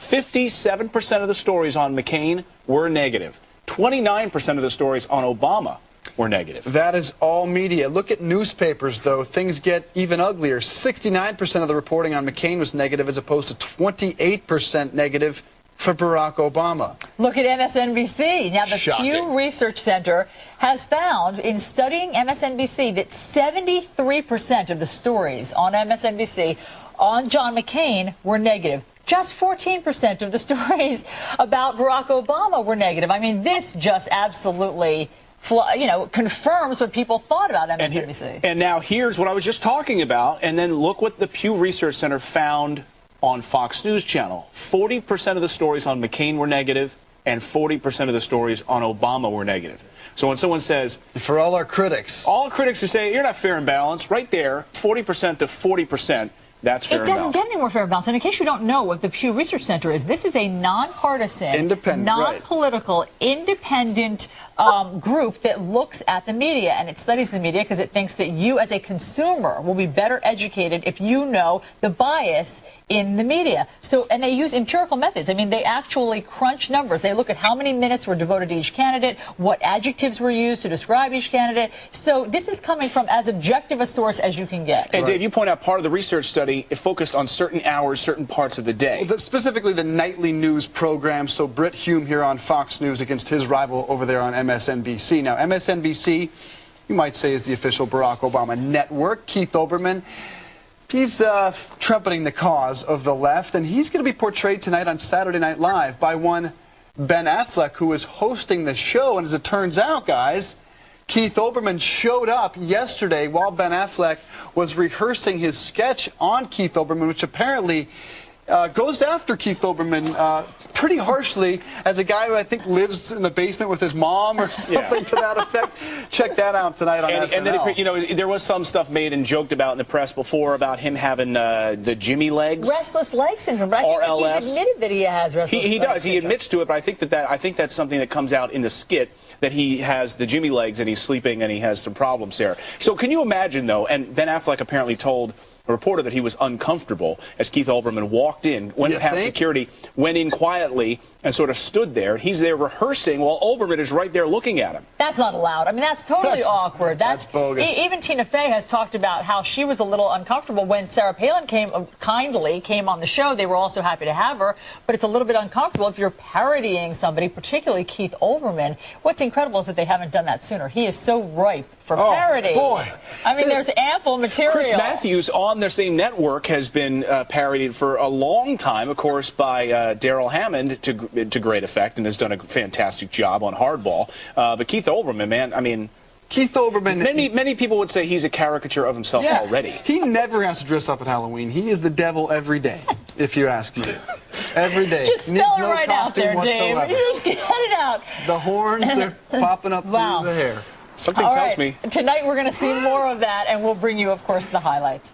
57% of the stories on McCain were negative. 29% of the stories on Obama were negative. That is all media. Look at newspapers, though. Things get even uglier. 69% of the reporting on McCain was negative, as opposed to 28% negative for Barack Obama. Look at MSNBC. Now, the Pew Research Center has found, in studying MSNBC, that 73% of the stories on MSNBC on John McCain were negative. Just 14% of the stories about Barack Obama were negative. I mean, this just absolutely, confirms what people thought about MSNBC. And now here's what I was just talking about. And then look what the Pew Research Center found on Fox News Channel. 40% of the stories on McCain were negative, and 40% of the stories on Obama were negative. So when someone says... For all our critics. All critics who say, you're not fair and balanced, right there, 40% to 40%. That's fair and balanced. It doesn't get any more fair and balanced. And in case you don't know what the Pew Research Center is, this is a nonpartisan, non-political, independent group that looks at the media, and it studies the media because it thinks that you as a consumer will be better educated if you know the bias in the media. So, and they use empirical methods. I mean, they actually crunch numbers. They look at how many minutes were devoted to each candidate, what adjectives were used to describe each candidate. So this is coming from as objective a source as you can get. And Dave, you point out part of the research study, it focused on certain hours, certain parts of the day. Well, specifically the nightly news program. So Britt Hume here on Fox News against his rival over there on MSNBC. Now, MSNBC, you might say, is the official Barack Obama network. Keith Olbermann, he's trumpeting the cause of the left, and he's going to be portrayed tonight on Saturday Night Live by one Ben Affleck, who is hosting the show. And as it turns out, guys, Keith Olbermann showed up yesterday while Ben Affleck was rehearsing his sketch on Keith Olbermann, which apparently goes after Keith Olbermann pretty harshly, as a guy who I think lives in the basement with his mom or something to that effect. Check that out tonight on SNL. And then, there was some stuff made and joked about in the press before about him having the Jimmy legs. Restless leg syndrome. But I think he's admitted that he has restless leg syndrome. He admits to it, but I think that's something that comes out in the skit, that he has the Jimmy legs and he's sleeping and he has some problems there. So can you imagine, though, and Ben Affleck apparently told a reporter that he was uncomfortable as Keith Olbermann walked in, went past security, went in quietly, and sort of stood there. He's there rehearsing while Olbermann is right there looking at him. That's not allowed. I mean, that's totally awkward. That's bogus. Even Tina Fey has talked about how she was a little uncomfortable when Sarah Palin kindly came on the show. They were also happy to have her, but it's a little bit uncomfortable if you're parodying somebody, particularly Keith Olbermann. What's incredible is that they haven't done that sooner. He is so ripe for parody. Boy. I mean, there's ample material. Chris Matthews on their same network has been parodied for a long time, of course, by Daryl Hammond to great effect, and has done a fantastic job on Hardball. But Keith Olbermann, man, I mean, Keith Olbermann. Many people would say he's a caricature of himself already. He never has to dress up at Halloween. He is the devil every day, if you ask me. Every day. Just spell it right out there, Dave. Just get it out. The horns, they're popping up through the hair. Something tells me. Tonight we're going to see more of that, and we'll bring you, of course, the highlights.